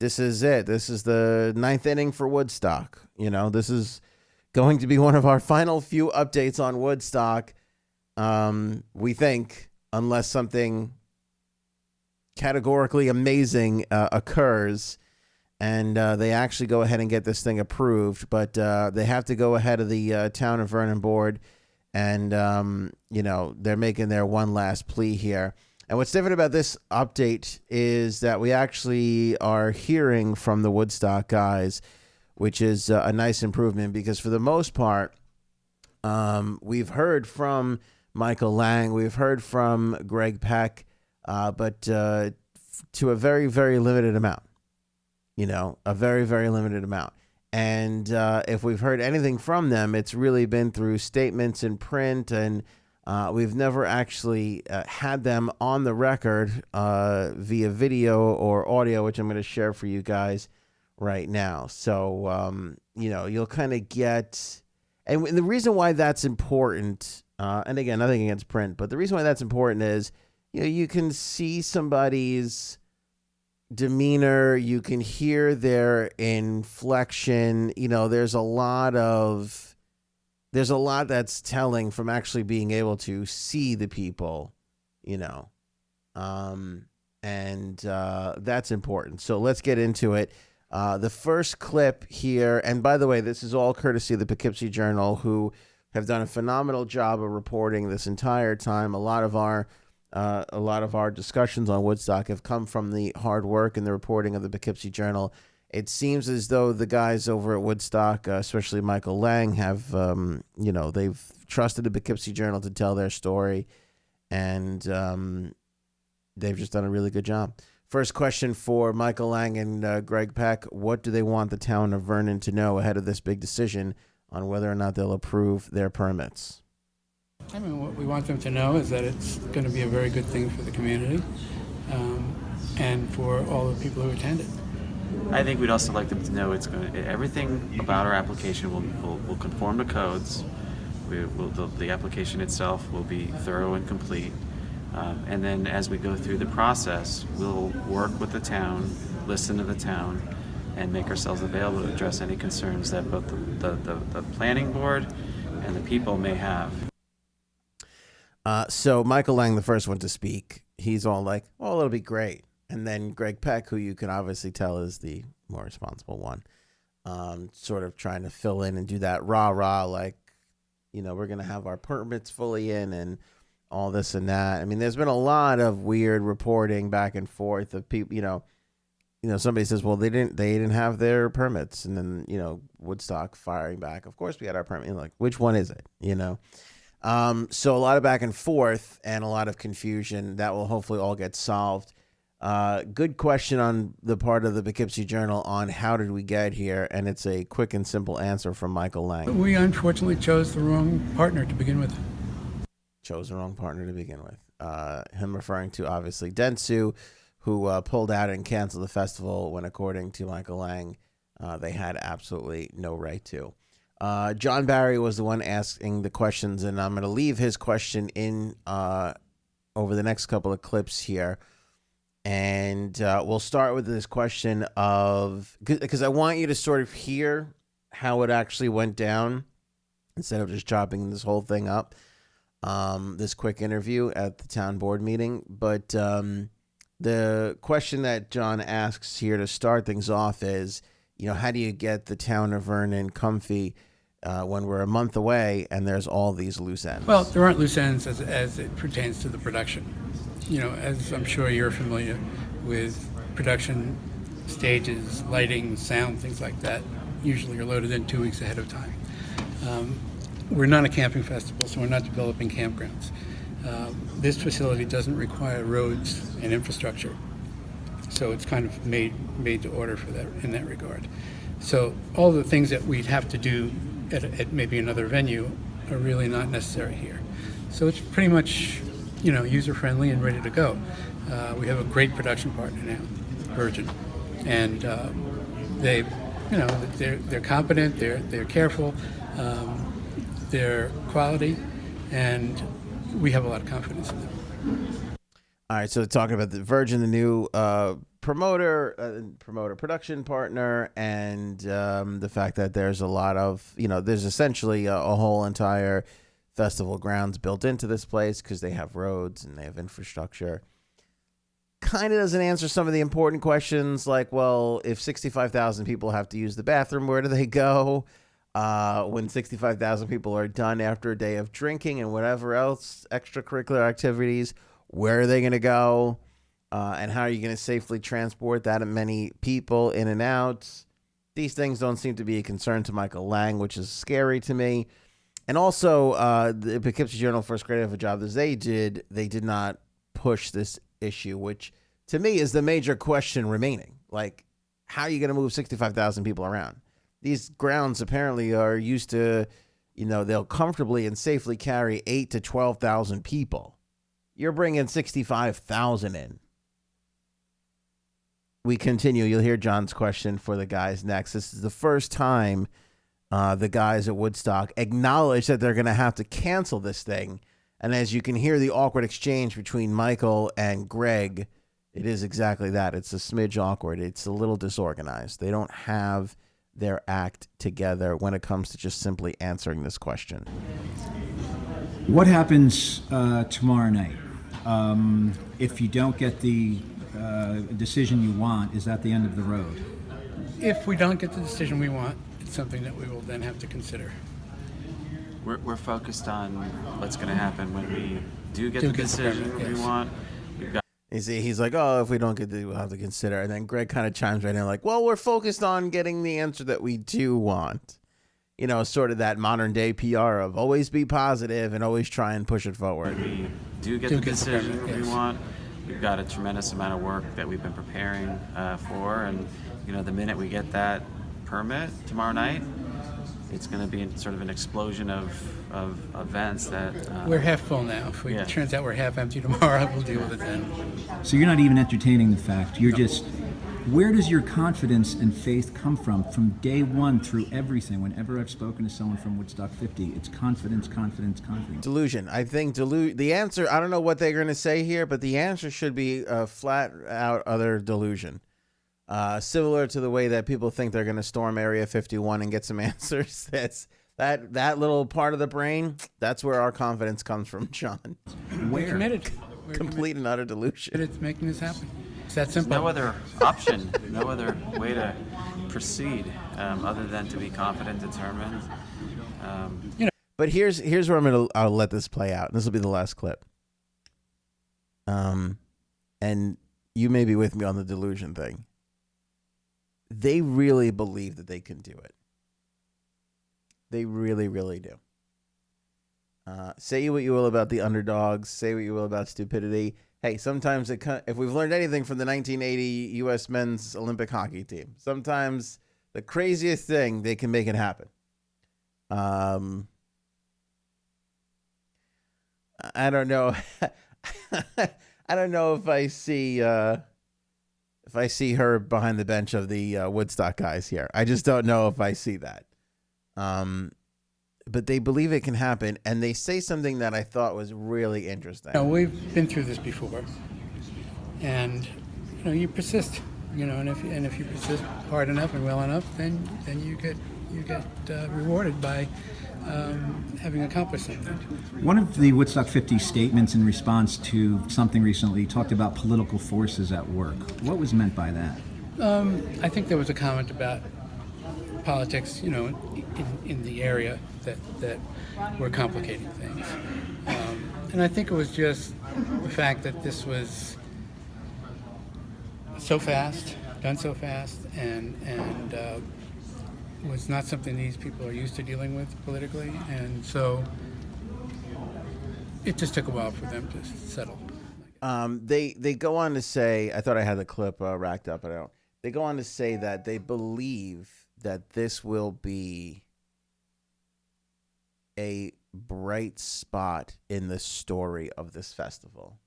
this is it. This is the ninth inning for Woodstock. This is going to be one of our final few updates on Woodstock. We think, unless something categorically amazing occurs, and they actually go ahead and get this thing approved, but they have to go ahead of the Town of Vernon board, and they're making their one last plea here. And what's different about this update is that we actually are hearing from the Woodstock guys, which is a nice improvement, because for the most part, we've heard from Michael Lang, we've heard from Greg Peck, but to a very, very limited amount, a very, very limited amount. And if we've heard anything from them, it's really been through statements in print, and we've never actually had them on the record via video or audio, which I'm going to share for you guys right now. So, you'll kind of get, and the reason why that's important, and again, nothing against print, but the reason why that's important is, you can see somebody's demeanor, you can hear their inflection. There's a lot that's telling from actually being able to see the people, and that's important. So let's get into it. The first clip here, and by the way, this is all courtesy of the Poughkeepsie Journal, who have done a phenomenal job of reporting this entire time. A lot of our discussions on Woodstock have come from the hard work and the reporting of the Poughkeepsie Journal. It seems as though the guys over at Woodstock, especially Michael Lang, have, they've trusted the Poughkeepsie Journal to tell their story, and they've just done a really good job. First question for Michael Lang and Greg Peck. What do they want the town of Vernon to know ahead of this big decision on whether or not they'll approve their permits? I mean, what we want them to know is that it's going to be a very good thing for the community and for all the people who attended. I think we'd also like them to know everything about our application will conform to codes. The application itself will be thorough and complete. And then as we go through the process, we'll work with the town, listen to the town, and make ourselves available to address any concerns that both the planning board and the people may have. So Michael Lang, the first one to speak, he's all like, "Oh, it'll be great." And then Greg Peck, who you can obviously tell is the more responsible one, sort of trying to fill in and do that rah-rah, like, we're going to have our permits fully in and all this and that. I mean, there's been a lot of weird reporting back and forth of people, somebody says, well, they didn't have their permits. And then, Woodstock firing back. Of course we had our permit. Like, which one is it? So a lot of back and forth and a lot of confusion that will hopefully all get solved. Good question on the part of the Poughkeepsie Journal on how did we get here, and it's a quick and simple answer from Michael Lang. We unfortunately chose the wrong partner to begin with. Him referring to, obviously, Dentsu, who pulled out and canceled the festival when, according to Michael Lang, they had absolutely no right to. John Barry was the one asking the questions, and I'm going to leave his question in over the next couple of clips here. And we'll start with this question of, because I want you to sort of hear how it actually went down instead of just chopping this whole thing up, this quick interview at the town board meeting. But the question that John asks here to start things off is, how do you get the town of Vernon comfy when we're a month away and there's all these loose ends? Well, there aren't loose ends as it pertains to the production. As I'm sure you're familiar with production stages, lighting, sound, things like that, usually are loaded in 2 weeks ahead of time. We're not a camping festival, so we're not developing campgrounds. This facility doesn't require roads and infrastructure, so it's kind of made to order for that in that regard. So all the things that we'd have to do at maybe another venue are really not necessary here. So it's pretty much user-friendly and ready to go. We have a great production partner now, Virgin, and they're competent, they're careful, they're quality, and we have a lot of confidence in them. All right, so talking about the Virgin, the new promoter, production partner, and the fact that there's a lot of, there's essentially a whole entire festival grounds built into this place because they have roads and they have infrastructure. Kind of doesn't answer some of the important questions like, well, if 65,000 people have to use the bathroom, where do they go? When 65,000 people are done after a day of drinking and whatever else, extracurricular activities, where are they going to go? And how are you going to safely transport that many people in and out? These things don't seem to be a concern to Michael Lang, which is scary to me. And also, the Poughkeepsie Journal, first grade of a job as they did not push this issue, which to me is the major question remaining. Like, how are you going to move 65,000 people around? These grounds apparently are used to, they'll comfortably and safely carry 8 to 12,000 people. You're bringing 65,000 in. We continue. You'll hear John's question for the guys next. This is the first time the guys at Woodstock acknowledge that they're going to have to cancel this thing. And as you can hear the awkward exchange between Michael and Greg, it is exactly that. It's a smidge awkward. It's a little disorganized. They don't have their act together when it comes to just simply answering this question. What happens tomorrow night? If you don't get the decision you want, is that the end of the road? If we don't get the decision we want, it's something that we will then have to consider. We're focused on what's going to happen when we do get the decision we want. He's like, oh, if we don't get the, we'll have to consider. And then Greg kind of chimes right in like, well, we're focused on getting the answer that we do want. Sort of that modern day PR of always be positive and always try and push it forward. We do get the decision we want. We've got a tremendous amount of work that we've been preparing for. And, the minute we get that permit tomorrow night, it's going to be sort of an explosion of events that... we're half full now. If it turns out we're half empty tomorrow, we'll deal with it then. So you're not even entertaining the fact. You're just... Where does your confidence and faith come from day one through everything? Whenever I've spoken to someone from Woodstock 50, it's confidence, confidence, confidence. Delusion. I think the answer, I don't know what they're going to say here, but the answer should be flat out utter delusion. Similar to the way that people think they're going to storm Area 51 and get some answers. That's that little part of the brain. That's where our confidence comes from, John. We're committed. Complete and utter delusion. It's making this happen. It's that simple. No other option, no other way to proceed other than to be confident, determined. But here's where I'll let this play out. This will be the last clip. And you may be with me on the delusion thing. They really believe that they can do it. They really, really do. Say what you will about the underdogs. Say what you will about stupidity. Hey, sometimes if we've learned anything from the 1980 U.S. men's Olympic hockey team, sometimes the craziest thing, they can make it happen. I don't know. I don't know if I see her behind the bench of the Woodstock guys here. I just don't know if I see that. But they believe it can happen, and they say something that I thought was really interesting. We've been through this before, and you persist. And if you persist hard enough and well enough, then you get rewarded by having accomplished something. One of the Woodstock 50 statements in response to something recently talked about political forces at work. What was meant by that? I think there was a comment about politics, in the area that were complicating things. And I think it was just the fact that this was so fast, done so fast, and was not something these people are used to dealing with politically. And so it just took a while for them to settle. They go on to say, I thought I had the clip racked up, but I don't. They go on to say that they believe that this will be a bright spot in the story of this festival.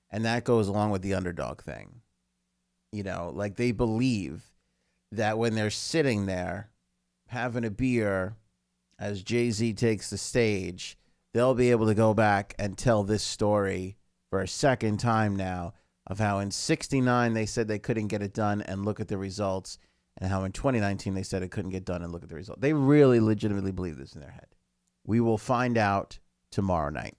And that goes along with the underdog thing. Like they believe that when they're sitting there having a beer as Jay-Z takes the stage, they'll be able to go back and tell this story for a second time now of how in 69 they said they couldn't get it done and look at the results, and how in 2019 they said it couldn't get done and look at the result. They really legitimately believe this in their head. We will find out tomorrow night.